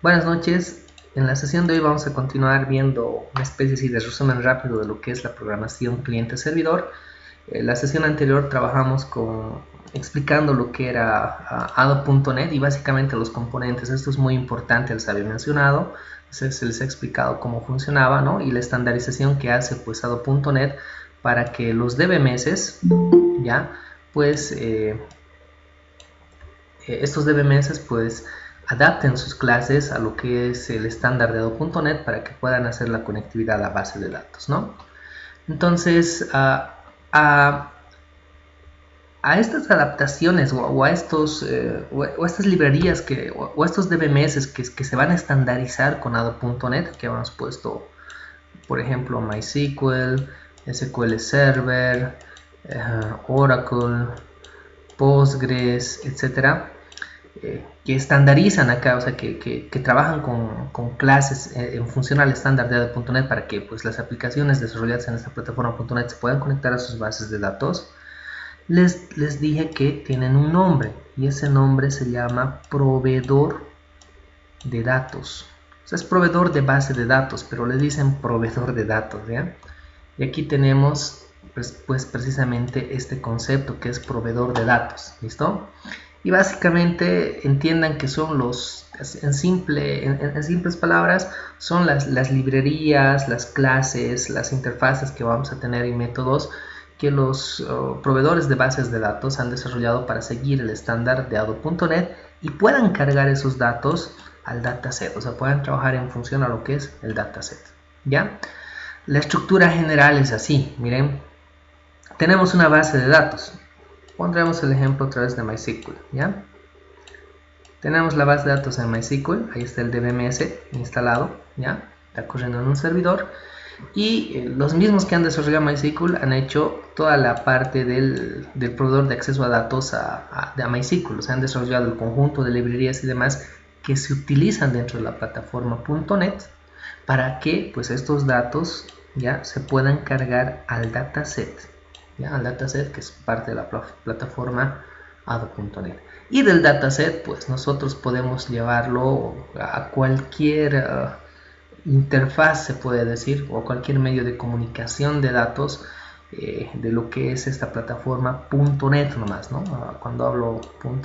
Buenas noches. En la sesión de hoy vamos a continuar viendo una especie así de resumen rápido de lo que es la programación cliente-servidor. La sesión anterior trabajamos explicando lo que era ADO.NET y básicamente los componentes. Esto es muy importante, les había mencionado. Se les ha explicado cómo funcionaba, ¿no? Y la estandarización que hace pues ADO.NET para que los DBMS, ya, pues estos DBMS pues adapten sus clases a lo que es el estándar de ADO.NET para que puedan hacer la conectividad a base de datos, ¿no? Entonces, a estas adaptaciones o a estas librerías o a estos DBMS que se van a estandarizar con ADO.NET, que hemos puesto, por ejemplo, MySQL, SQL Server, Oracle, Postgres, etcétera, que estandarizan acá, o sea, que trabajan con clases en función al estándar de ADO.NET para que pues, las aplicaciones desarrolladas en esta plataforma.NET se puedan conectar a sus bases de datos. Les dije que tienen un nombre y ese nombre se llama proveedor de datos. O sea, es proveedor de base de datos, pero le dicen proveedor de datos, ¿ya? Y aquí tenemos pues precisamente este concepto que es proveedor de datos, ¿listo? Y básicamente entiendan que son en simples palabras, son las librerías, las clases, las interfaces que vamos a tener y métodos que los proveedores de bases de datos han desarrollado para seguir el estándar de ADO.NET y puedan cargar esos datos al dataset, o sea, puedan trabajar en función a lo que es el dataset, ¿ya? La estructura general es así, miren, tenemos una base de datos. Pondremos el ejemplo otra vez de MySQL, ¿ya? Tenemos la base de datos en MySQL, ahí está el DBMS instalado, ¿ya? Está corriendo en un servidor. Y los mismos que han desarrollado MySQL han hecho toda la parte del proveedor de acceso a datos a MySQL. O sea, han desarrollado el conjunto de librerías y demás que se utilizan dentro de la plataforma.NET para que pues, estos datos ya se puedan cargar al dataset. ¿Ya? Al dataset que es parte de la plataforma ADO.NET. Y del dataset, pues nosotros podemos llevarlo a cualquier interfaz, se puede decir, o a cualquier medio de comunicación de datos de lo que es esta plataforma .NET nomás, ¿no? Cuando hablo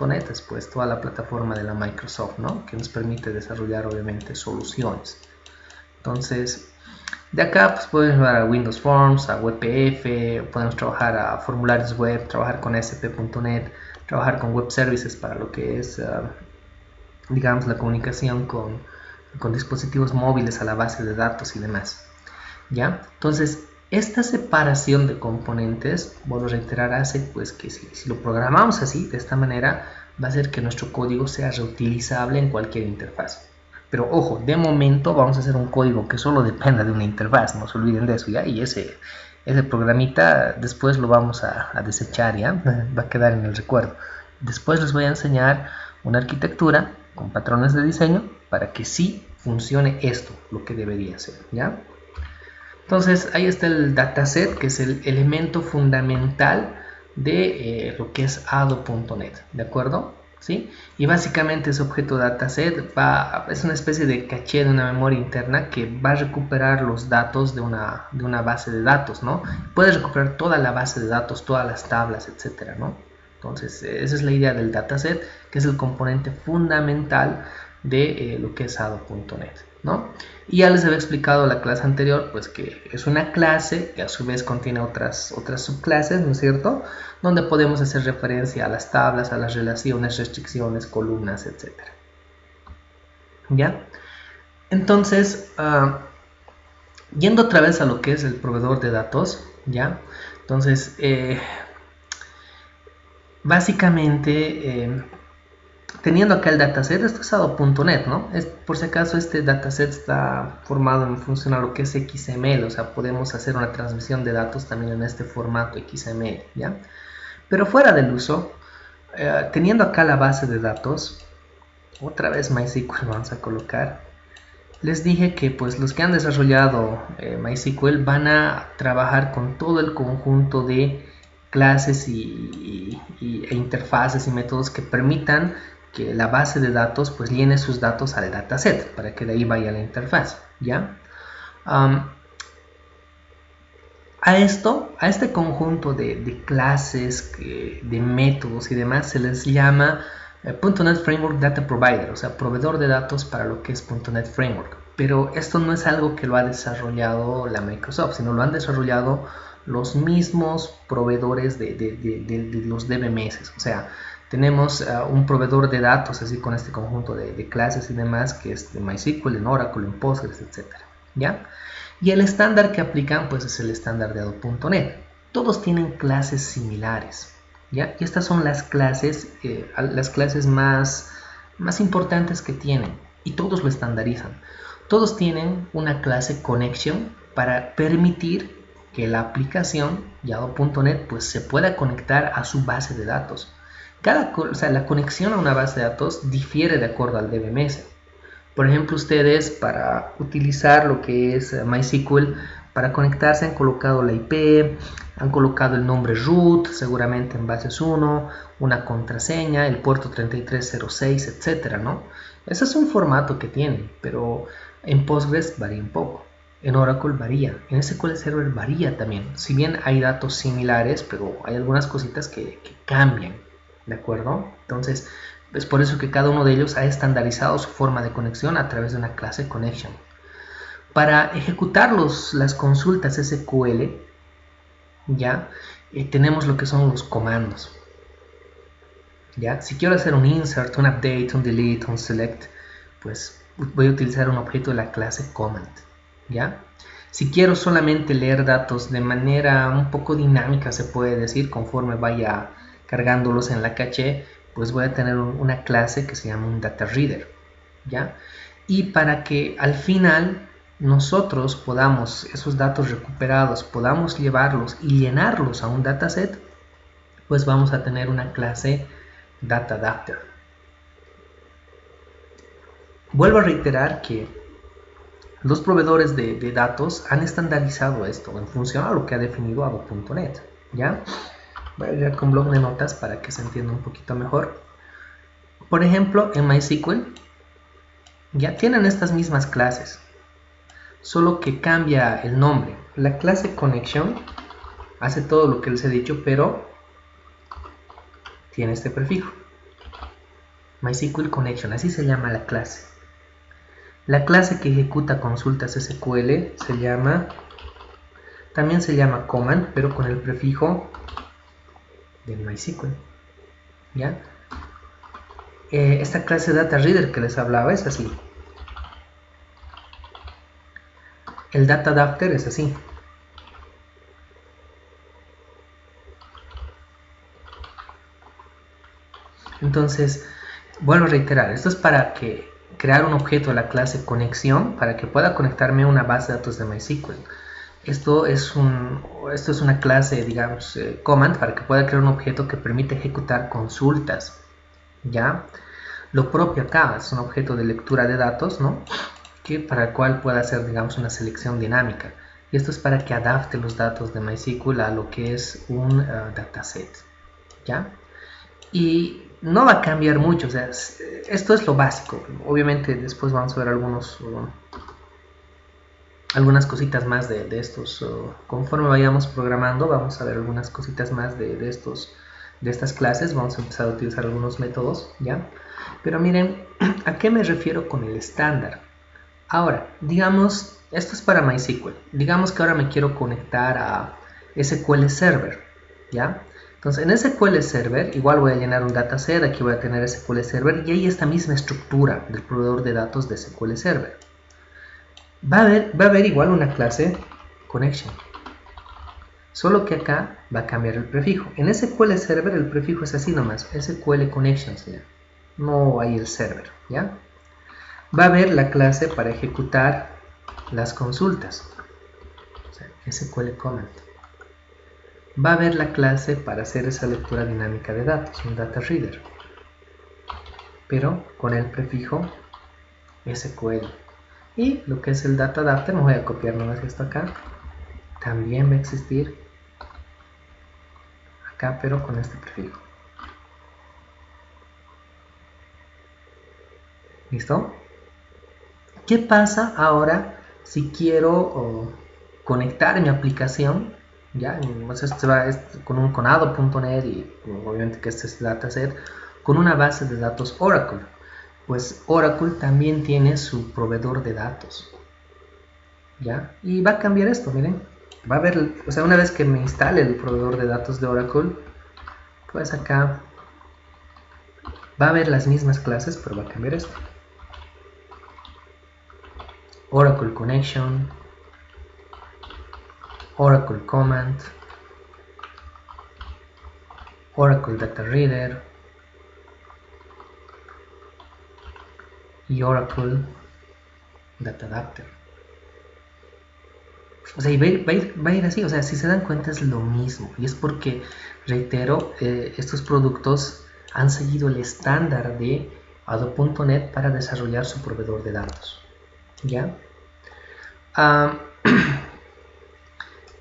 .NET es pues toda la plataforma de la Microsoft, ¿no? Que nos permite desarrollar obviamente soluciones. Entonces, de acá pues podemos llevar a Windows Forms, a WebPF, podemos trabajar a formularios web, trabajar con ASP.NET, trabajar con web services para lo que es, digamos, la comunicación con dispositivos móviles a la base de datos y demás, ¿ya? Entonces, esta separación de componentes, vuelvo a reiterar, hace pues que si lo programamos así, de esta manera, va a hacer que nuestro código sea reutilizable en cualquier interfaz. Pero ojo, de momento vamos a hacer un código que solo dependa de una interfaz, no se olviden de eso, ¿ya? Y ese programita después lo vamos a desechar, ¿ya? Va a quedar en el recuerdo. Después les voy a enseñar una arquitectura con patrones de diseño para que sí funcione esto, lo que debería ser, ¿ya? Entonces ahí está el dataset, que es el elemento fundamental de lo que es ADO.NET, ¿de acuerdo? ¿Sí? Y básicamente ese objeto dataset es una especie de caché de una memoria interna que va a recuperar los datos de una base de datos, ¿no? Puede recuperar toda la base de datos, todas las tablas, etcétera, ¿no? Entonces esa es la idea del dataset, que es el componente fundamental de lo que es ADO.NET, ¿no? Y ya les había explicado la clase anterior, pues que es una clase que a su vez contiene otras subclases, ¿no es cierto? Donde podemos hacer referencia a las tablas, a las relaciones, restricciones, columnas, etc. ¿Ya? Entonces, yendo otra vez a lo que es el proveedor de datos, ¿ya? Entonces, básicamente, teniendo acá el dataset, esto es ADO.NET, ¿no? Por si acaso este dataset está formado en función a lo que es XML, o sea, podemos hacer una transmisión de datos también en este formato XML, ¿ya? Pero fuera del uso, teniendo acá la base de datos, otra vez MySQL vamos a colocar, les dije que pues los que han desarrollado MySQL van a trabajar con todo el conjunto de clases e interfaces y métodos que permitan que la base de datos pues llene sus datos al dataset para que de ahí vaya la interfaz, ¿ya? A este conjunto de clases, de métodos y demás se les llama .NET Framework Data Provider, o sea, proveedor de datos para lo que es .NET Framework. Pero esto no es algo que lo ha desarrollado la Microsoft, sino lo han desarrollado los mismos proveedores de los DBMS. O sea, tenemos un proveedor de datos así con este conjunto de clases y demás, que es de MySQL, en Oracle, en Postgres, etc. ¿Ya? Y el estándar que aplican pues es el estándar de .NET. Todos tienen clases similares, ¿ya? Y estas son las clases más importantes que tienen, y todos lo estandarizan. Todos tienen una clase connection para permitir que la aplicación .NET pues se pueda conectar a su base de datos. La conexión a una base de datos difiere de acuerdo al DBMS. Por ejemplo, ustedes para utilizar lo que es MySQL, para conectarse han colocado la IP, han colocado el nombre root, seguramente en bases 1, una contraseña, el puerto 3306, etcétera, ¿no? Ese es un formato que tienen, pero en Postgres varía un poco. En Oracle varía, en SQL Server varía también. Si bien hay datos similares, pero hay algunas cositas que cambian, ¿de acuerdo? Entonces, es por eso que cada uno de ellos ha estandarizado su forma de conexión a través de una clase connection. Para ejecutar las consultas SQL, ya tenemos lo que son los comandos. ¿Ya? Si quiero hacer un insert, un update, un delete, un select, pues voy a utilizar un objeto de la clase command. ¿Ya? Si quiero solamente leer datos de manera un poco dinámica, se puede decir, conforme vaya cargándolos en la caché, pues voy a tener una clase que se llama un data reader, ¿ya? Y para que al final nosotros podamos, esos datos recuperados, podamos llevarlos y llenarlos a un dataset, pues vamos a tener una clase dataAdapter. Vuelvo a reiterar que los proveedores de datos han estandarizado esto en función a lo que ha definido ADO.NET, ¿ya? Voy a ir con blog de notas para que se entienda un poquito mejor. Por ejemplo, en MySQL ya tienen estas mismas clases, solo que cambia el nombre. La clase connection hace todo lo que les he dicho, pero tiene este prefijo. MySQL connection, así se llama la clase. La clase que ejecuta consultas SQL también se llama command, pero con el prefijo de MySQL, ¿ya? Esta clase data reader que les hablaba es así. El dataAdapter es así. Entonces, vuelvo a reiterar, esto es para crear un objeto de la clase conexión para que pueda conectarme a una base de datos de MySQL. Esto es una clase, digamos, command para que pueda crear un objeto que permite ejecutar consultas, ¿ya? Lo propio acá es un objeto de lectura de datos, ¿no? Para el cual pueda hacer, digamos, una selección dinámica. Y esto es para que adapte los datos de MySQL a lo que es un dataset, ¿ya? Y no va a cambiar mucho, o sea, esto es lo básico. Obviamente después vamos a ver algunas cositas más de estos. Conforme vayamos programando, vamos a ver algunas cositas más de estas clases. Vamos a empezar a utilizar algunos métodos, ¿ya? Pero miren, ¿a qué me refiero con el estándar? Ahora, digamos, esto es para MySQL. Digamos que ahora me quiero conectar a SQL Server, ¿ya? Entonces, en SQL Server, igual voy a llenar un dataset, aquí voy a tener SQL Server, y hay esta misma estructura del proveedor de datos de SQL Server. Va a haber igual una clase connection, solo que acá va a cambiar el prefijo. En SQL Server el prefijo es así nomás, SQL Connections, ¿ya? No hay el server, ¿ya? Va a haber la clase para ejecutar las consultas, o sea, SQL Command. Va a haber la clase para hacer esa lectura dinámica de datos, un data reader, pero con el prefijo SQL. Y lo que es el dataAdapter, me voy a copiar nomás esto acá, también va a existir acá, pero con este prefijo. ¿Listo? ¿Qué pasa ahora si quiero conectar mi aplicación? ¿Ya? Entonces esto va con Adobe.net y obviamente que este es el dataset, con una base de datos Oracle. Pues Oracle también tiene su proveedor de datos. ¿Ya? Y va a cambiar esto, miren. Va a haber, o sea, una vez que me instale el proveedor de datos de Oracle, pues acá va a haber las mismas clases, pero va a cambiar esto. Oracle Connection, Oracle Command, Oracle Data Reader y Oracle Data Adapter. O sea, y va a ir así, o sea, si se dan cuenta es lo mismo. Y es porque, reitero, estos productos han seguido el estándar de Adobe.net para desarrollar su proveedor de datos. ¿Ya?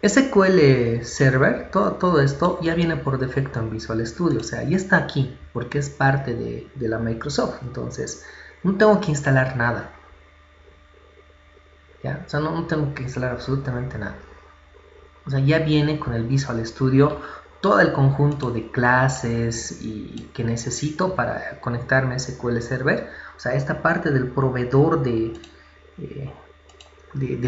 SQL Server, todo esto ya viene por defecto en Visual Studio, o sea, ya está aquí porque es parte de la Microsoft, entonces no tengo que instalar nada. ¿Ya? O sea, no tengo que instalar absolutamente nada. O sea, ya viene con el Visual Studio todo el conjunto de clases y que necesito para conectarme a SQL Server. O sea, esta parte del proveedor de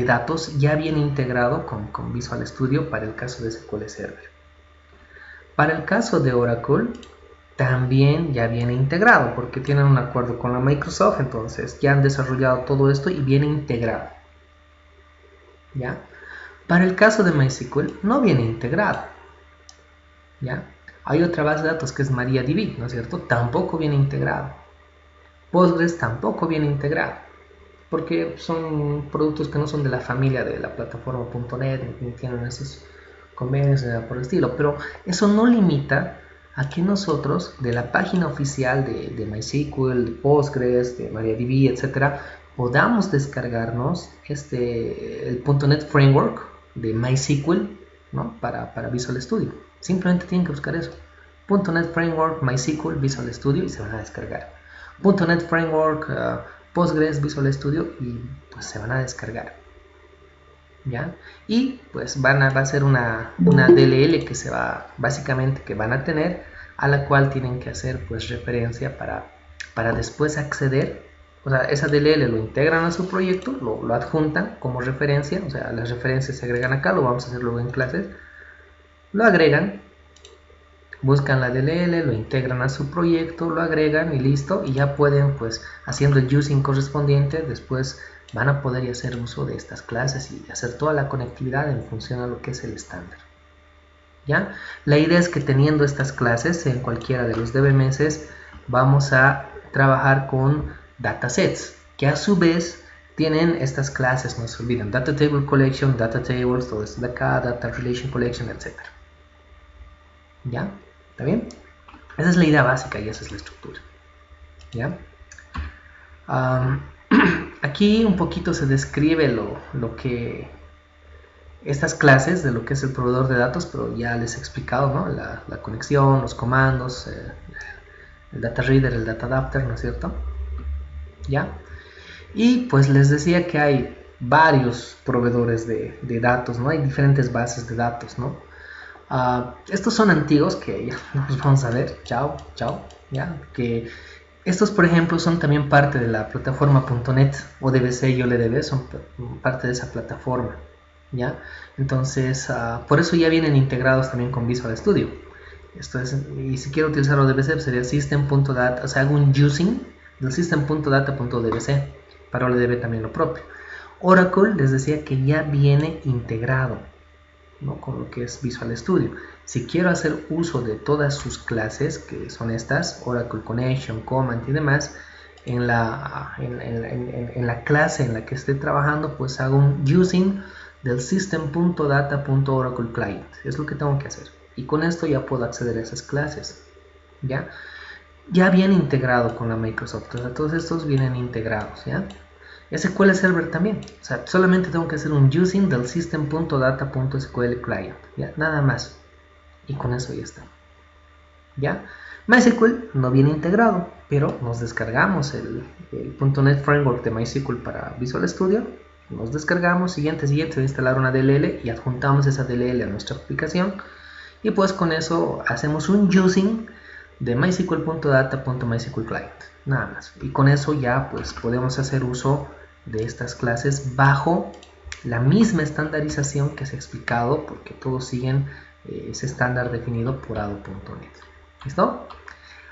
datos ya viene integrado con Visual Studio para el caso de SQL Server. Para el caso de Oracle también ya viene integrado porque tienen un acuerdo con la Microsoft, entonces ya han desarrollado todo esto y viene integrado. ¿Ya? Para el caso de MySQL no viene integrado. ¿Ya? Hay otra base de datos que es MariaDB, ¿no es cierto? Tampoco viene integrado. Postgres tampoco viene integrado, porque son productos que no son de la familia de la plataforma.net, ni tienen esos convenios por el estilo, pero eso no limita a que nosotros de la página oficial de MySQL, de Postgres, de MariaDB, etcétera, podamos descargarnos el .NET Framework de MySQL, ¿no? para Visual Studio. Simplemente tienen que buscar eso. .NET Framework, MySQL, Visual Studio y se van a descargar. .NET Framework, Postgres, Visual Studio y pues se van a descargar. ¿Ya? Y pues va a ser una DLL que se va, básicamente que van a tener, a la cual tienen que hacer pues referencia para después acceder. O sea, esa DLL lo integran a su proyecto, lo adjuntan como referencia, o sea, las referencias se agregan acá, lo vamos a hacer luego en clases, lo agregan, buscan la DLL, lo integran a su proyecto, lo agregan y listo, y ya pueden pues haciendo el using correspondiente, después van a poder hacer uso de estas clases y hacer toda la conectividad en función a lo que es el estándar. ¿Ya? La idea es que teniendo estas clases en cualquiera de los DBMS vamos a trabajar con datasets que a su vez tienen estas clases, no se olviden, Data Table Collection, Data Tables, todo esto de acá, Data Relation Collection, etc. ¿Ya? ¿Está bien? Esa es la idea básica y esa es la estructura. ¿Ya? Aquí un poquito se describe lo que estas clases de lo que es el proveedor de datos, pero ya les he explicado, ¿no? La conexión, los comandos, el data reader, el data adapter, ¿no es cierto? ¿Ya? Y pues les decía que hay varios proveedores de datos, ¿no? Hay diferentes bases de datos, ¿no? Estos son antiguos que ya nos vamos a ver, chao, ¿ya? Que estos, por ejemplo, son también parte de la plataforma.net o DBC y OLEDB, son parte de esa plataforma, ¿ya? Entonces, por eso ya vienen integrados también con Visual Studio. Esto es, y si quiero utilizar ODBC, sería system.data, o sea, hago un using del system.data.dbc, para OLEDB también lo propio. Oracle les decía que ya viene integrado, ¿no? Con lo que es Visual Studio. Si quiero hacer uso de todas sus clases, que son estas, Oracle Connection, Command y demás, en la clase en la que esté trabajando, pues hago un using del system.data.oracle client. Es lo que tengo que hacer. Y con esto ya puedo acceder a esas clases. ¿Ya? Ya viene integrado con la Microsoft. O sea, todos estos vienen integrados, ¿ya? SQL Server también, o sea, solamente tengo que hacer un using del system.data.sql client, ¿ya? Nada más, y con eso ya está, ¿ya? MySQL no viene integrado, pero nos descargamos el .NET Framework de MySQL para Visual Studio, nos descargamos, siguiente, instalar una DLL y adjuntamos esa DLL a nuestra aplicación, y pues con eso hacemos un using de mysql.data.mysql_client, nada más, y con eso ya pues podemos hacer uso de estas clases bajo la misma estandarización que se ha explicado, porque todos siguen ese estándar definido por ADO.NET. ¿Listo?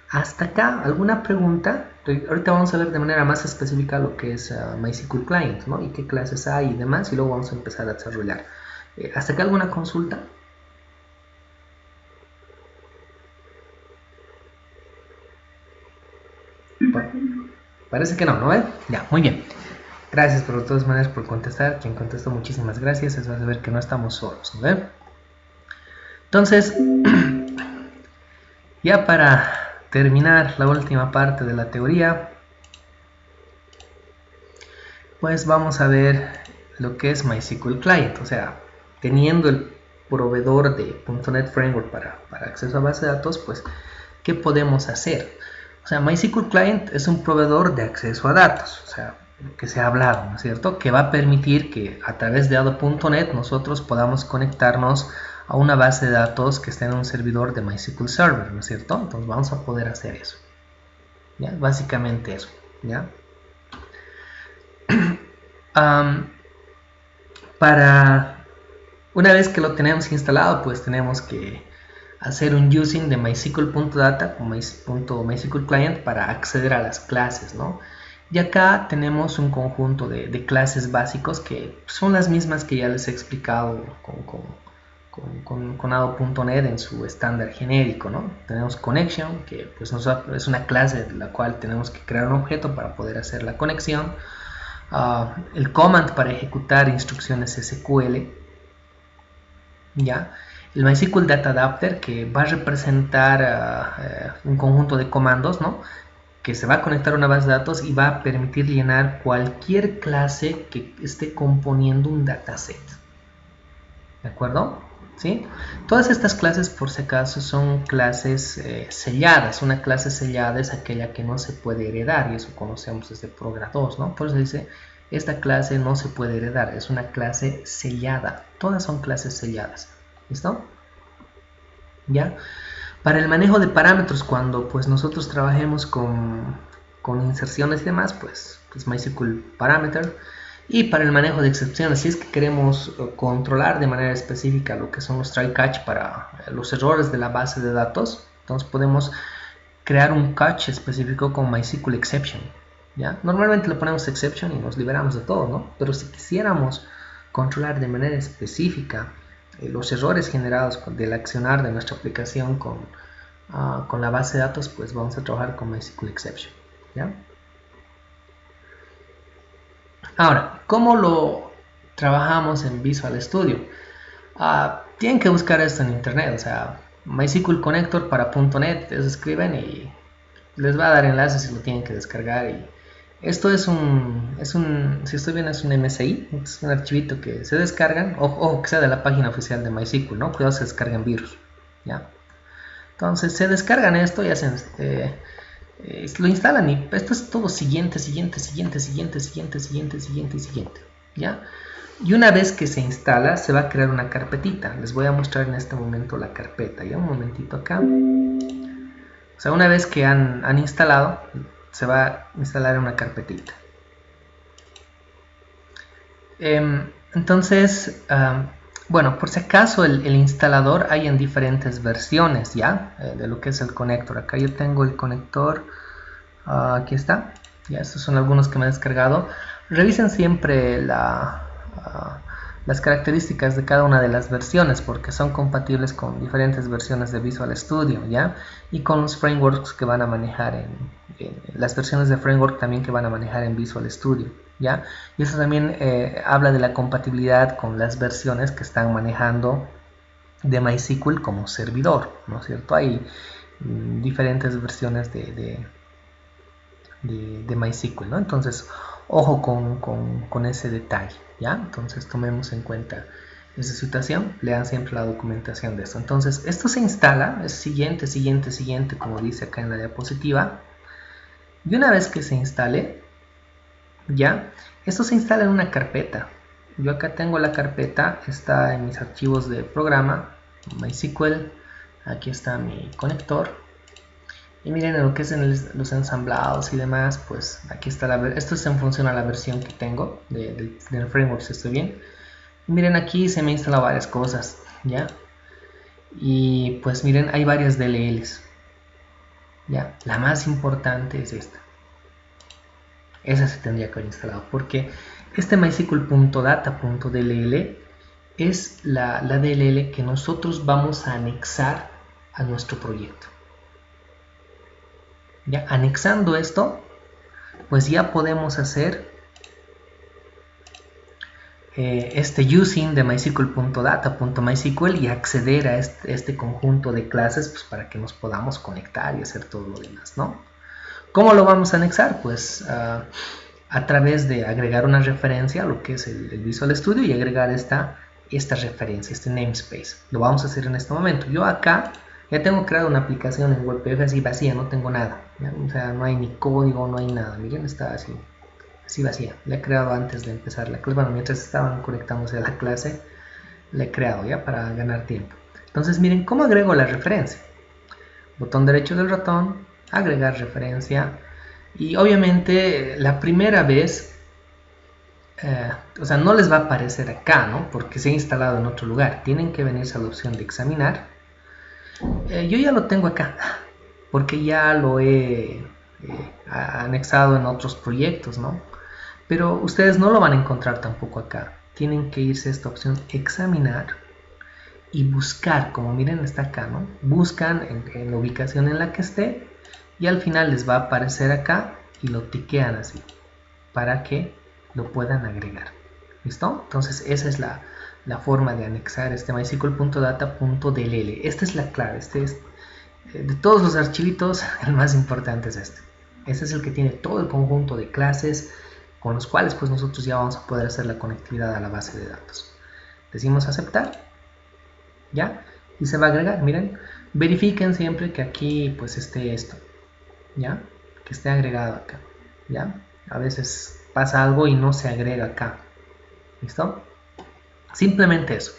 Hasta acá, ¿alguna pregunta? Ahorita vamos a ver de manera más específica lo que es MySQL Client, ¿no? Y qué clases hay y demás, y luego vamos a empezar a desarrollar. ¿Hasta acá alguna consulta? Bueno, parece que no, ¿no? Ya, muy bien. Gracias por de todas maneras por contestar. Quien contestó, muchísimas gracias. Es saber que no estamos solos, ¿no? Entonces, ya para terminar la última parte de la teoría, pues vamos a ver lo que es MySQL Client. O sea, teniendo el proveedor de .NET Framework para acceso a base de datos, pues, ¿qué podemos hacer? O sea, MySQL Client es un proveedor de acceso a datos, o sea, que se ha hablado, ¿no es cierto? Que va a permitir que a través de ADO.NET nosotros podamos conectarnos a una base de datos que esté en un servidor de MySQL Server, ¿no es cierto? Entonces vamos a poder hacer eso, ¿ya? Básicamente eso, ¿ya? Para una vez que lo tenemos instalado, pues tenemos que hacer un using de mysql.data con mysql_client para acceder a las clases, ¿no? Y acá tenemos un conjunto de clases básicos que son las mismas que ya les he explicado con ADO.NET en su estándar genérico, ¿no? Tenemos connection, que pues es una clase de la cual tenemos que crear un objeto para poder hacer la conexión. El command para ejecutar instrucciones SQL, ¿ya? El MySQL Data Adapter, que va a representar un conjunto de comandos, ¿no? Que se va a conectar a una base de datos y va a permitir llenar cualquier clase que esté componiendo un dataset. ¿De acuerdo? ¿Sí? Todas estas clases, por si acaso, son clases selladas. Una clase sellada es aquella que no se puede heredar, y eso conocemos desde Programa 2, ¿no? Por eso dice, esta clase no se puede heredar, es una clase sellada. Todas son clases selladas. ¿Listo? ¿Ya? Para el manejo de parámetros, cuando pues nosotros trabajemos con inserciones y demás, pues MySQL Parameter. Y para el manejo de excepciones, si es que queremos controlar de manera específica lo que son los try catch para los errores de la base de datos, entonces podemos crear un catch específico con MySQL Exception, ¿ya? Normalmente le ponemos exception y nos liberamos de todo, ¿no? Pero si quisiéramos controlar de manera específica los errores generados del accionar de nuestra aplicación con la base de datos, pues vamos a trabajar con MySQL Exception, ¿ya? Ahora, ¿cómo lo trabajamos en Visual Studio? Tienen que buscar esto en internet, o sea, MySQL Connector para .NET, eso escriben y les va a dar enlaces si lo tienen que descargar. Y esto es un, si estoy bien, es un MSI, es un archivito que se descargan, ojo que sea de la página oficial de MySQL, ¿no? Cuidado, se descargan virus, ¿ya? Entonces se descargan esto y hacen, lo instalan y esto es todo siguiente, ¿ya? Y una vez que se instala, se va a crear una carpetita. Les voy a mostrar en este momento la carpeta, ya un momentito acá. O sea, una vez que han instalado, se va a instalar una carpetita. Entonces, bueno, por si acaso el instalador hay en diferentes versiones, ¿ya? De lo que es el conector. Acá yo tengo el conector, aquí está. Ya, estos son algunos que me he descargado. Revisen siempre las características de cada una de las versiones, porque son compatibles con diferentes versiones de Visual Studio, ¿ya? Y con los frameworks que van a manejar las versiones de framework también que van a manejar en Visual Studio, ¿ya? Y eso también habla de la compatibilidad con las versiones que están manejando de MySQL como servidor, ¿no es cierto? Hay diferentes versiones de MySQL, ¿no? Entonces, ojo con ese detalle, ¿ya? Entonces tomemos en cuenta esa situación, lean siempre la documentación de esto. Entonces, esto se instala, es siguiente, como dice acá en la diapositiva. Y una vez que se instale, ya, esto se instala en una carpeta. Yo acá tengo la carpeta, está en mis archivos de programa, MySQL, aquí está mi conector. Y miren lo que es en los ensamblados y demás, pues aquí está esto es en función a la versión que tengo del framework, si estoy bien. Y miren, aquí se me han instalado varias cosas, ¿ya? Y pues miren, hay varias DLLs, ¿ya? La más importante es esta. Esa se tendría que haber instalado, porque este mysql.data.dll es la DLL que nosotros vamos a anexar a nuestro proyecto. Ya anexando esto, pues ya podemos hacer este using de mysql.data.mysql y acceder a este conjunto de clases, pues, para que nos podamos conectar y hacer todo lo demás, ¿no? ¿Cómo lo vamos a anexar? Pues a través de agregar una referencia a lo que es el Visual Studio y agregar esta referencia, este namespace. Lo vamos a hacer en este momento. Yo acá ya tengo creado una aplicación en WebPF así vacía, no tengo nada, ¿ya? O sea, no hay ni código, no hay nada. Miren, está así vacía. La he creado antes de empezar la clase. Bueno, mientras estaban conectándose a la clase, la he creado ya para ganar tiempo. Entonces, miren, ¿cómo agrego la referencia? Botón derecho del ratón, agregar referencia. Y obviamente la primera vez, o sea, no les va a aparecer acá, ¿no? Porque se ha instalado en otro lugar. Tienen que venirse a la opción de examinar. Yo ya lo tengo acá, porque ya lo he anexado en otros proyectos, ¿no? Pero ustedes no lo van a encontrar tampoco acá. Tienen que irse a esta opción examinar y buscar, como miren está acá, ¿no? Buscan en la ubicación en la que esté y al final les va a aparecer acá y lo tiquean así para que lo puedan agregar. ¿Listo? Entonces esa es la forma de anexar este mysql.data.dll. Esta es la clave. Este es, de todos los archivitos, el más importante es este. Este es el que tiene todo el conjunto de clases con los cuales pues nosotros ya vamos a poder hacer la conectividad a la base de datos. Decimos aceptar, ¿ya? Y se va a agregar, miren, verifiquen siempre que aquí pues esté esto, ¿ya? Que esté agregado acá, ¿ya? A veces pasa algo y no se agrega acá, ¿listo? Simplemente eso.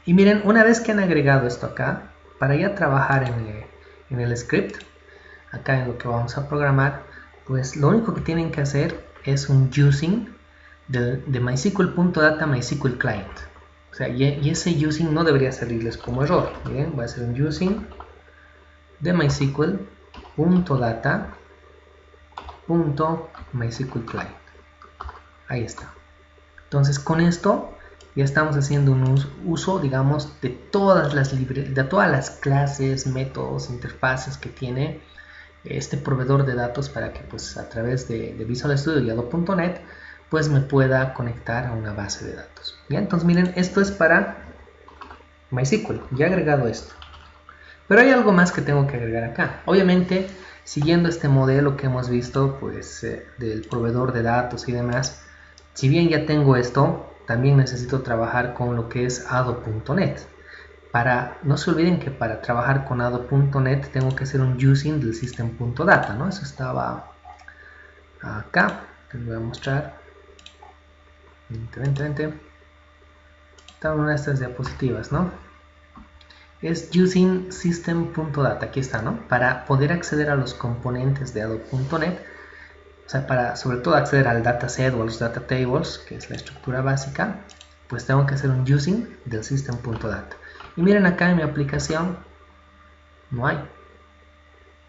Y miren, una vez que han agregado esto acá, para ya trabajar en el script, acá en lo que vamos a programar, pues lo único que tienen que hacer es un using de mysql.data mysql client. O sea, y ese using no debería salirles como error. Miren, voy a hacer un using de mysql.data.mysql client. Ahí está. Entonces con esto ya estamos haciendo un uso, digamos, de todas las clases, métodos, interfaces que tiene este proveedor de datos para que pues a través de Visual Studio y Adobe.net pues me pueda conectar a una base de datos. ¿Ya? Entonces miren, esto es para MySQL, ya he agregado esto. Pero hay algo más que tengo que agregar acá. Obviamente, siguiendo este modelo que hemos visto pues del proveedor de datos y demás, si bien ya tengo esto, también necesito trabajar con lo que es Adobe.net. No se olviden que para trabajar con Adobe.net tengo que hacer un using del system.data, ¿no? Eso estaba acá, les voy a mostrar. Estaba en una de estas diapositivas, ¿no? Es using system.data, aquí está, ¿no? Para poder acceder a los componentes de Adobe.net, o sea, para sobre todo acceder al dataset o a los data tables, que es la estructura básica, pues tengo que hacer un using del system.data. Y miren acá en mi aplicación no hay.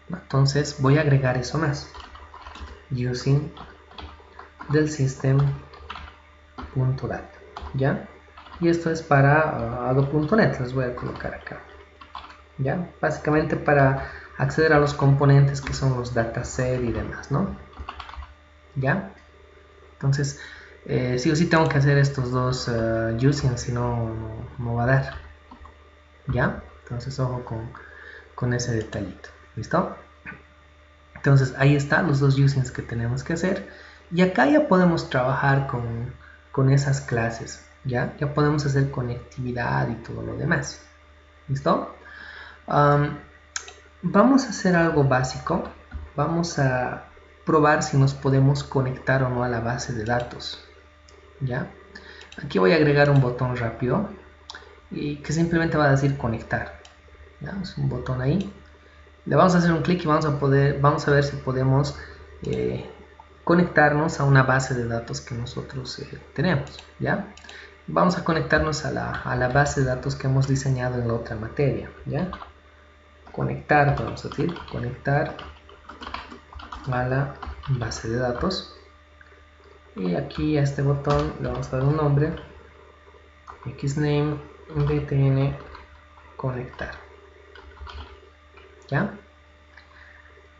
Entonces voy a agregar eso más. Using del system.data. ¿Ya? Y esto es para Adobe.net. Les voy a colocar acá. ¿Ya? Básicamente para acceder a los componentes que son los dataset y demás, ¿no? ¿Ya? Entonces sí o sí tengo que hacer estos dos using, si no va a dar. ¿Ya? Entonces ojo con ese detallito. ¿Listo? Entonces ahí están los dos usings que tenemos que hacer. Y acá ya podemos trabajar con esas clases. ya podemos hacer conectividad y todo lo demás. ¿Listo? Vamos a hacer algo básico. Vamos a probar si nos podemos conectar o no a la base de datos. ¿Ya? Aquí voy a agregar un botón rápido y que simplemente va a decir conectar. ¿Ya? Es un botón ahí. Le vamos a hacer un clic y vamos a ver si podemos conectarnos a una base de datos que nosotros tenemos. ¿Ya? Vamos a conectarnos a la base de datos que hemos diseñado en la otra materia. ¿Ya? Conectar, vamos a decir, conectar a la base de datos. Y aquí a este botón le vamos a dar un nombre, xname btn conectar. ¿Ya?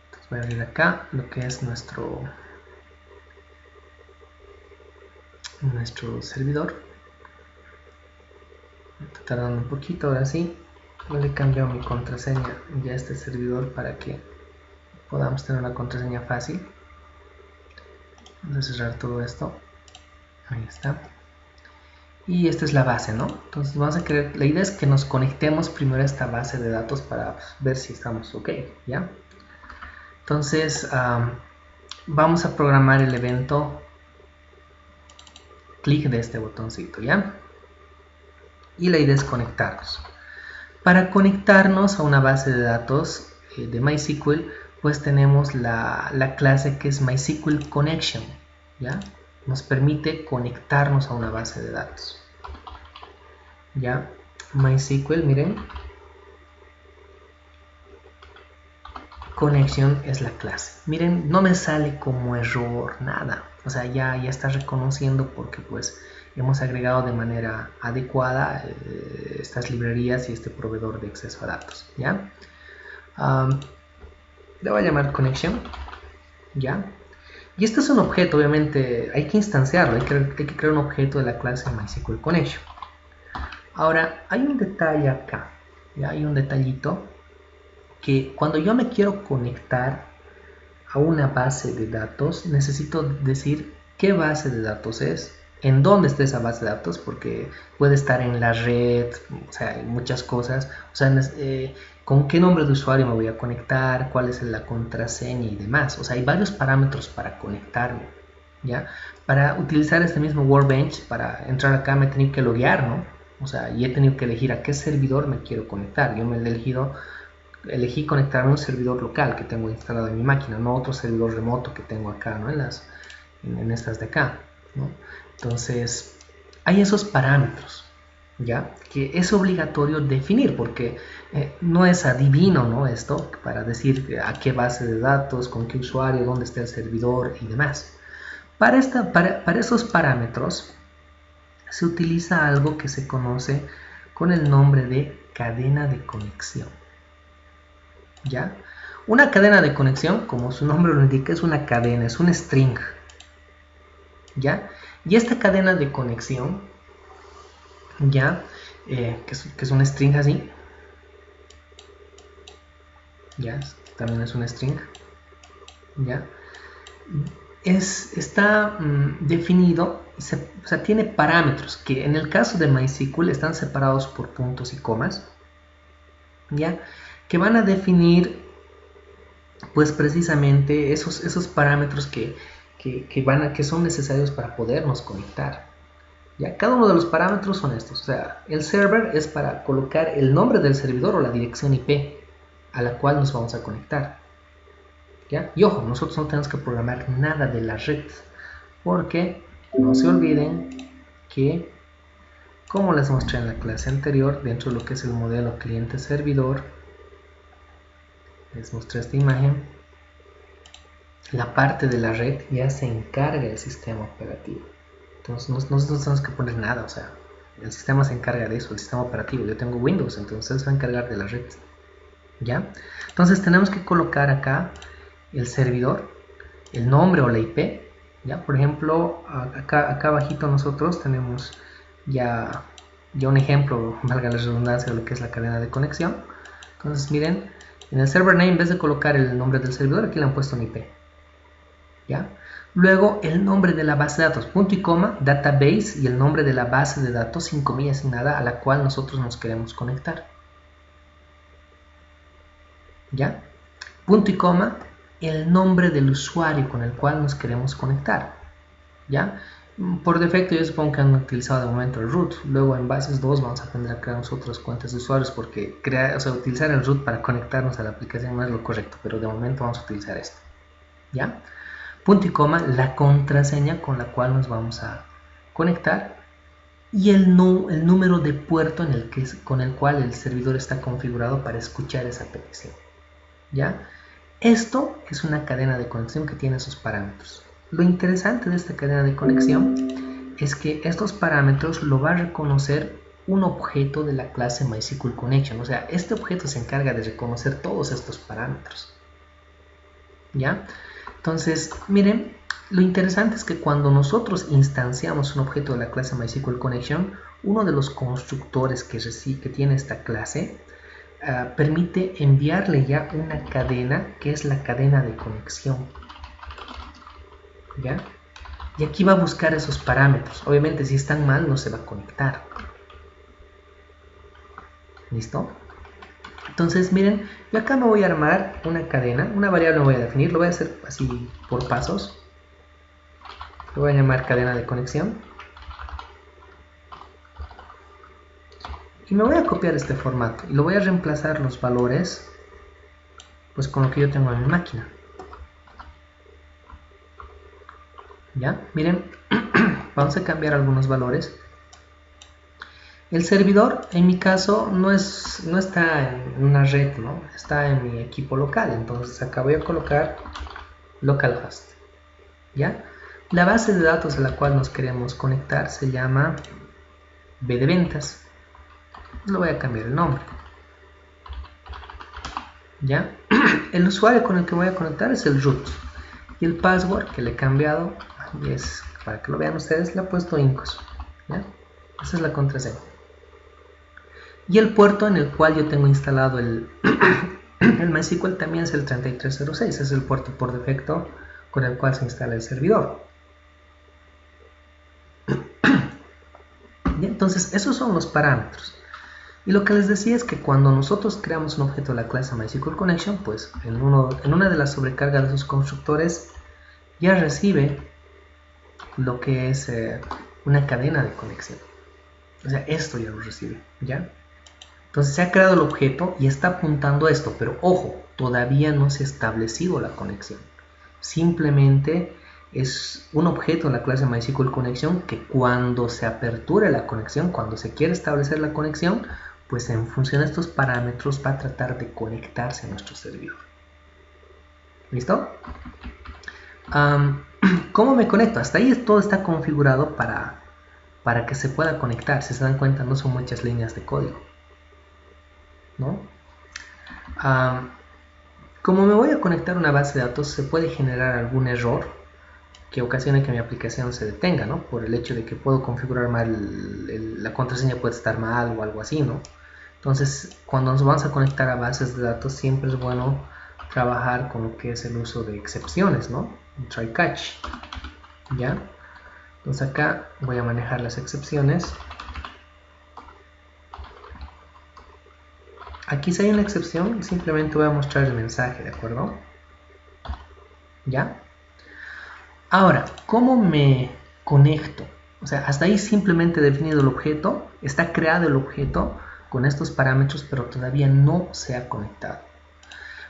Entonces voy a abrir acá lo que es nuestro servidor. Está tardando un poquito, ahora sí. Le he cambiado mi contraseña ya a este servidor para que podamos tener una contraseña fácil. Vamos a cerrar todo esto. Ahí está. Y esta es la base, ¿no? Entonces vamos a querer, la idea es que nos conectemos primero a esta base de datos para ver si estamos ok, ¿ya? Entonces vamos a programar el evento clic de este botoncito, ¿ya? Y la idea es conectarnos. Para conectarnos a una base de datos de MySQL, pues tenemos la clase que es MySQL Connection, ¿ya? Nos permite conectarnos a una base de datos. ¿Ya? MySQL, miren. Connection es la clase. Miren, no me sale como error, nada. O sea, ya está reconociendo porque pues hemos agregado de manera adecuada estas librerías y este proveedor de acceso a datos. ¿Ya? Le voy a llamar connection. ¿Ya? Y este es un objeto, obviamente hay que instanciarlo, hay que crear un objeto de la clase MySQL Connection. Ahora, hay un detalle acá, ¿ya? Hay un detallito que cuando yo me quiero conectar a una base de datos, necesito decir qué base de datos es, en dónde está esa base de datos, porque puede estar en la red, o sea, hay muchas cosas, o sea, con qué nombre de usuario me voy a conectar, cuál es la contraseña y demás. O sea, hay varios parámetros para conectarme, ¿ya? Para utilizar este mismo Workbench, para entrar acá me he tenido que loguear, ¿no? O sea, y he tenido que elegir a qué servidor me quiero conectar. Yo me elegí conectarme a un servidor local que tengo instalado en mi máquina, no otro servidor remoto que tengo acá, ¿no? En estas de acá, ¿no? Entonces, hay esos parámetros, ¿ya? Que es obligatorio definir porque no es adivino, ¿no? Esto para decir a qué base de datos, con qué usuario, dónde está el servidor y demás. Para esos parámetros se utiliza algo que se conoce con el nombre de cadena de conexión. ¿Ya? Una cadena de conexión, como su nombre lo indica, es una cadena, es un string. ¿Ya? Y esta cadena de conexión, ¿ya? Que es un string así, ¿ya? También es un string, ¿ya? Está definido, o sea, tiene parámetros que en el caso de MySQL están separados por puntos y comas, ¿ya? Que van a definir, pues precisamente esos parámetros que son necesarios para podernos conectar. ¿Ya? Cada uno de los parámetros son estos. O sea, el server es para colocar el nombre del servidor o la dirección IP a la cual nos vamos a conectar. ¿Ya? Y ojo, nosotros no tenemos que programar nada de la red, porque no se olviden que, como les mostré en la clase anterior, dentro de lo que es el modelo cliente-servidor, les mostré esta imagen, la parte de la red ya se encarga del sistema operativo. Entonces nosotros no tenemos que poner nada, o sea, el sistema se encarga de eso, el sistema operativo. Yo tengo Windows, entonces se va a encargar de la red. ¿Ya? Entonces tenemos que colocar acá el servidor, el nombre o la IP. ¿Ya? Por ejemplo, acá abajito nosotros tenemos ya un ejemplo, valga la redundancia, de lo que es la cadena de conexión. Entonces miren, en el server name, en vez de colocar el nombre del servidor, aquí le han puesto un IP. ¿ya? Luego el nombre de la base de datos, punto y coma, database, y el nombre de la base de datos sin comillas sin nada a la cual nosotros nos queremos conectar, ¿ya? Punto y coma, el nombre del usuario con el cual nos queremos conectar, ¿ya? Por defecto yo supongo que han utilizado de momento el root. Luego en bases 2 vamos a tener que crear nosotros cuentas de usuarios, porque utilizar el root para conectarnos a la aplicación no es lo correcto, pero de momento vamos a utilizar esto, ¿ya? Punto y coma, la contraseña con la cual nos vamos a conectar y el número de puerto con el cual el servidor está configurado para escuchar esa petición, ¿ya? Esto es una cadena de conexión que tiene esos parámetros. Lo interesante de esta cadena de conexión es que estos parámetros lo va a reconocer un objeto de la clase MySQL Connection. O sea, este objeto se encarga de reconocer todos estos parámetros, ¿ya? Entonces, miren, lo interesante es que cuando nosotros instanciamos un objeto de la clase MySQL Connection, uno de los constructores que tiene esta clase permite enviarle ya una cadena que es la cadena de conexión, ¿ya? Y aquí va a buscar esos parámetros. Obviamente si están mal no se va a conectar. ¿Listo? Entonces miren, yo acá me voy a armar una cadena, una variable me voy a definir, lo voy a hacer así por pasos. Lo voy a llamar cadena de conexión. Y me voy a copiar este formato y lo voy a reemplazar los valores pues con lo que yo tengo en mi máquina. ¿Ya? Miren, vamos a cambiar algunos valores. El servidor, en mi caso, no está en una red, ¿no? Está en mi equipo local. Entonces acá voy a colocar localhost, ¿ya? La base de datos a la cual nos queremos conectar se llama B de ventas. Le voy a cambiar el nombre, ¿ya? El usuario con el que voy a conectar es el root. Y el password que le he cambiado, y es, para que lo vean ustedes, le he puesto incos, ¿ya? Esa es la contraseña. Y el puerto en el cual yo tengo instalado el MySQL también es el 3306, es el puerto por defecto con el cual se instala el servidor. ¿Ya? Entonces, esos son los parámetros. Y lo que les decía es que cuando nosotros creamos un objeto de la clase MySQL Connection, pues en una de las sobrecargas de sus constructores ya recibe lo que es una cadena de conexión. O sea, esto ya lo recibe, ¿ya? Entonces se ha creado el objeto y está apuntando a esto, pero ojo, todavía no se ha establecido la conexión. Simplemente es un objeto en la clase MySQL Connection que cuando se aperture la conexión, cuando se quiere establecer la conexión, pues en función de estos parámetros va a tratar de conectarse a nuestro servidor. ¿Listo? ¿Cómo me conecto? Hasta ahí todo está configurado para que se pueda conectar. Si se dan cuenta, no son muchas líneas de código, ¿no? Como me voy a conectar a una base de datos, se puede generar algún error que ocasione que mi aplicación se detenga, ¿no? Por el hecho de que puedo configurar mal, la contraseña puede estar mal o algo así, ¿no? Entonces, cuando nos vamos a conectar a bases de datos, siempre es bueno trabajar con lo que es el uso de excepciones, ¿no? Un try catch, ¿ya? Entonces acá voy a manejar las excepciones. Aquí si hay una excepción, simplemente voy a mostrar el mensaje, ¿de acuerdo? ¿Ya? Ahora, ¿cómo me conecto? O sea, hasta ahí simplemente he definido el objeto, está creado el objeto con estos parámetros, pero todavía no se ha conectado.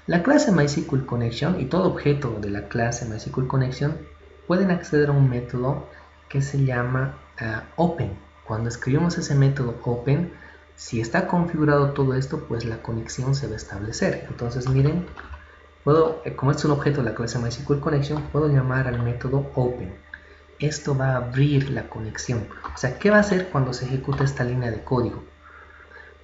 La clase MySQL Connection y todo objeto de la clase MySQL Connection pueden acceder a un método que se llama Open. Cuando escribimos ese método Open, si está configurado todo esto, pues la conexión se va a establecer. Entonces miren, como este es un objeto de la clase MySQL Connection, puedo llamar al método Open. Esto va a abrir la conexión. O sea, ¿qué va a hacer cuando se ejecuta esta línea de código?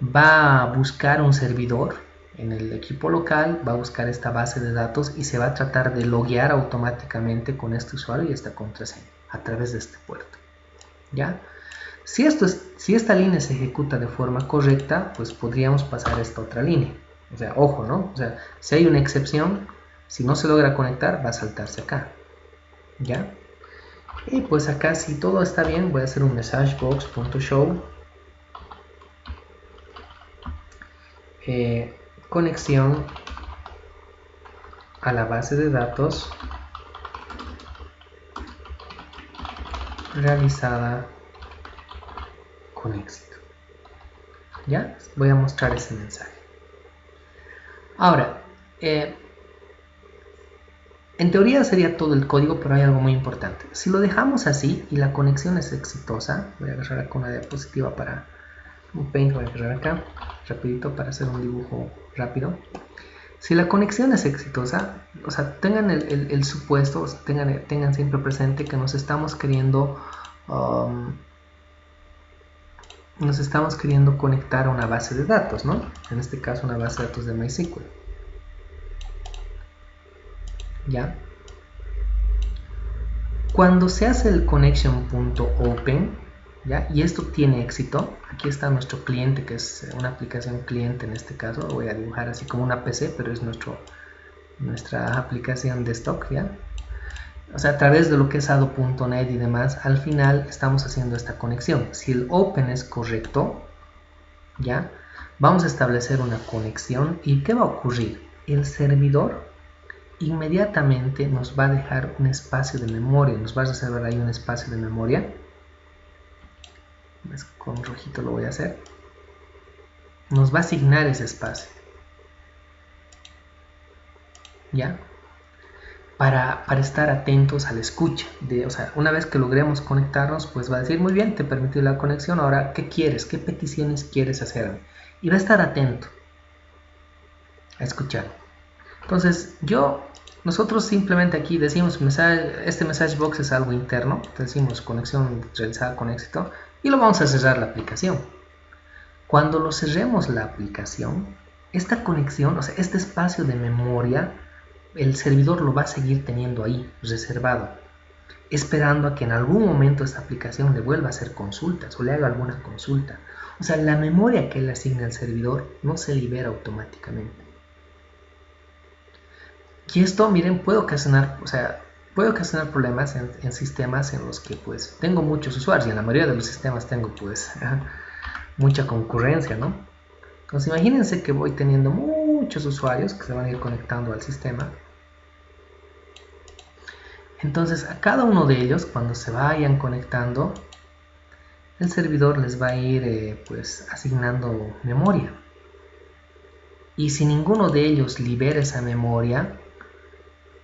Va a buscar un servidor en el equipo local, va a buscar esta base de datos y se va a tratar de loguear automáticamente con este usuario y esta contraseña a través de este puerto, ¿ya? Si esta línea se ejecuta de forma correcta, pues podríamos pasar a esta otra línea. O sea, ojo, ¿no? O sea, si hay una excepción, si no se logra conectar, va a saltarse acá. ¿ya? Y pues acá, si todo está bien, voy a hacer un messagebox.show conexión a la base de datos realizada con éxito. ¿Ya? Voy a mostrar ese mensaje. Ahora, en teoría sería todo el código, pero hay algo muy importante. Si lo dejamos así y la conexión es exitosa, voy a agarrar acá una diapositiva para un paint, voy a agarrar acá rapidito para hacer un dibujo rápido. Si la conexión es exitosa, o sea, tengan el supuesto, tengan siempre presente que nos estamos queriendo conectar a una base de datos, ¿no? En este caso una base de datos de MySQL. ¿Ya? Cuando se hace el connection.open, ¿ya? Y esto tiene éxito, aquí está nuestro cliente, que es una aplicación cliente en este caso, lo voy a dibujar así como una PC, pero es nuestra aplicación de stock, ¿ya? O sea, a través de lo que es ado.net y demás, al final estamos haciendo esta conexión. Si el open es correcto, ¿ya? Vamos a establecer una conexión y ¿qué va a ocurrir? El servidor inmediatamente nos va a dejar un espacio de memoria, nos va a reservar ahí un espacio de memoria. Con rojito lo voy a hacer. Nos va a asignar ese espacio, ¿ya? Para estar atentos a la escucha. O sea, una vez que logremos conectarnos, pues va a decir, muy bien, te permitió la conexión, ahora, ¿qué quieres? ¿Qué peticiones quieres hacer? Y va a estar atento a escuchar. Entonces, nosotros simplemente aquí decimos, este message box es algo interno, decimos conexión realizada con éxito, y lo vamos a cerrar la aplicación. Cuando lo cerremos la aplicación, esta conexión, o sea, este espacio de memoria, el servidor lo va a seguir teniendo ahí, reservado, esperando a que en algún momento esta aplicación le vuelva a hacer consultas o le haga alguna consulta. O sea, la memoria que le asigna al servidor no se libera automáticamente. Y esto, miren, puede ocasionar problemas en sistemas en los que pues tengo muchos usuarios, y en la mayoría de los sistemas tengo pues mucha concurrencia, ¿no? Entonces imagínense que voy teniendo muchos usuarios que se van a ir conectando al sistema. Entonces a cada uno de ellos, cuando se vayan conectando, el servidor les va a ir pues asignando memoria. Y si ninguno de ellos libera esa memoria,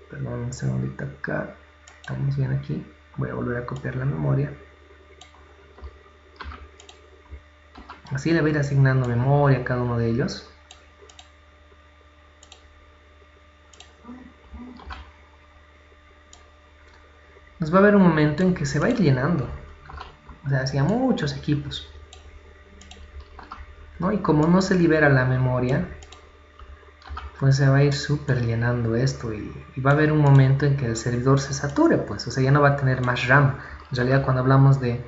perdón, un segundito acá, estamos bien aquí, voy a volver a copiar la memoria. Así le voy a ir asignando memoria a cada uno de ellos. Nos va a haber un momento en que se va a ir llenando. O sea, hacia muchos equipos, ¿no? Y como no se libera la memoria, pues se va a ir súper llenando esto y va a haber un momento en que el servidor se sature, pues, o sea, ya no va a tener más RAM. En realidad, cuando hablamos de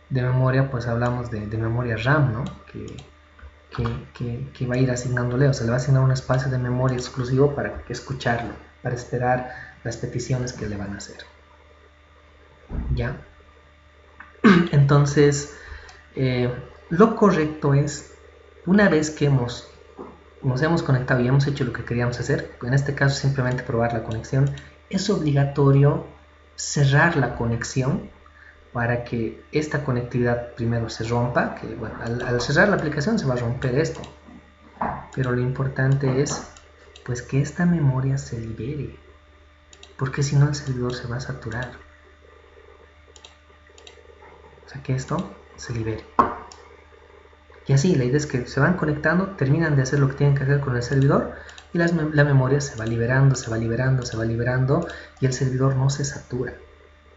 memoria, pues hablamos de memoria RAM, ¿no? Que va a ir asignándole, o sea, le va a asignar un espacio de memoria exclusivo para escucharlo, para esperar las peticiones que le van a hacer. ¿Ya? Entonces, lo correcto es, una vez que nos hemos conectado y hemos hecho lo que queríamos hacer, en este caso simplemente probar la conexión, es obligatorio cerrar la conexión para que esta conectividad primero se rompa, que bueno, al cerrar la aplicación se va a romper esto, pero lo importante es pues que esta memoria se libere, porque si no el servidor se va a saturar. O sea, que esto se libere. Y así, la idea es que se van conectando, terminan de hacer lo que tienen que hacer con el servidor y la memoria se va liberando, se va liberando, se va liberando y el servidor no se satura.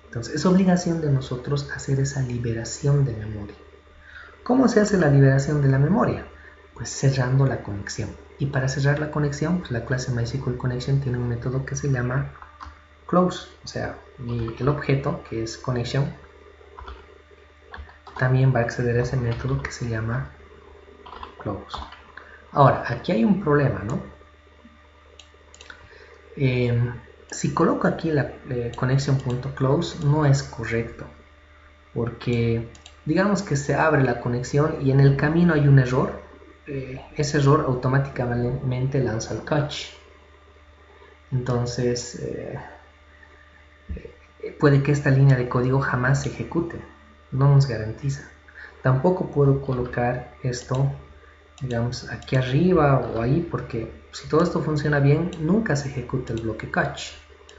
Entonces, es obligación de nosotros hacer esa liberación de memoria. ¿Cómo se hace la liberación de la memoria? Pues cerrando la conexión. Y para cerrar la conexión, pues la clase MySQL Connection tiene un método que se llama close. O sea, el objeto, que es connection, también va a acceder a ese método que se llama close. Ahora, aquí hay un problema, ¿no? si coloco aquí la connection.close no es correcto, porque digamos que se abre la conexión y en el camino hay un error, ese error automáticamente lanza el catch. Entonces puede que esta línea de código jamás se ejecute, no nos garantiza. Tampoco puedo colocar esto, digamos, aquí arriba o ahí, porque si todo esto funciona bien, nunca se ejecuta el bloque catch.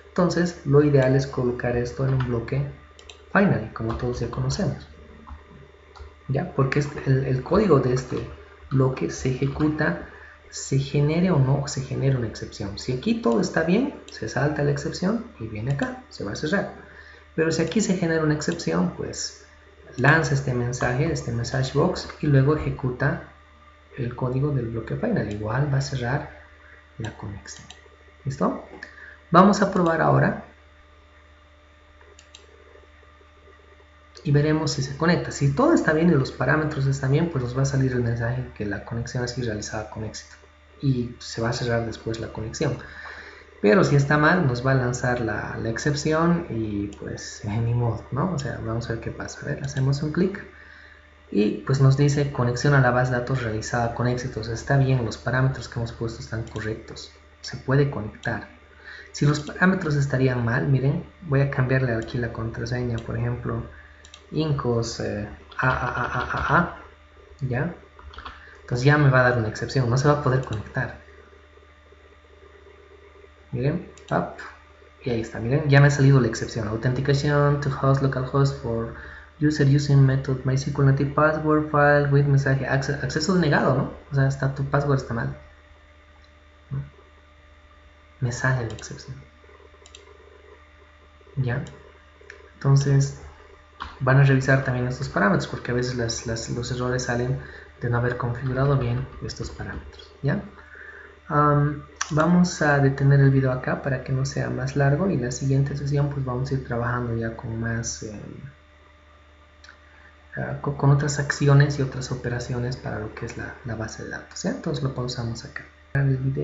Entonces, lo ideal es colocar esto en un bloque finally, como todos ya conocemos. ¿Ya? Porque el código de este bloque se ejecuta, se genere o no se genere una excepción. Si aquí todo está bien, se salta la excepción y viene acá, se va a cerrar. Pero si aquí se genera una excepción, pues lanza este mensaje, este message box, y luego ejecuta el código del bloque final. Igual va a cerrar la conexión. ¿Listo? Vamos a probar ahora y veremos si se conecta. Si todo está bien y los parámetros están bien, pues nos va a salir el mensaje que la conexión ha sido realizada con éxito y se va a cerrar después la conexión. Pero si está mal, nos va a lanzar la excepción y pues ni modo, ¿no? O sea, vamos a ver qué pasa. A ver, hacemos un clic y pues nos dice conexión a la base de datos realizada con éxito. O sea, está bien, los parámetros que hemos puesto están correctos. Se puede conectar. Si los parámetros estarían mal, miren, voy a cambiarle aquí la contraseña, por ejemplo, incos ¿ya? Entonces ya me va a dar una excepción, no se va a poder conectar. Miren, y ahí está, miren, ya me ha salido la excepción. Authentication to host localhost for user using method MySQL native password file with mensaje acceso denegado, ¿no? O sea, tu password está mal. ¿No? Me sale la excepción. ¿Ya? Entonces van a revisar también estos parámetros porque a veces los errores salen de no haber configurado bien estos parámetros. ¿Ya? Vamos a detener el video acá para que no sea más largo y la siguiente sesión pues vamos a ir trabajando ya con más con otras acciones y otras operaciones para lo que es la base de datos. ¿Ya? Entonces lo pausamos acá. El video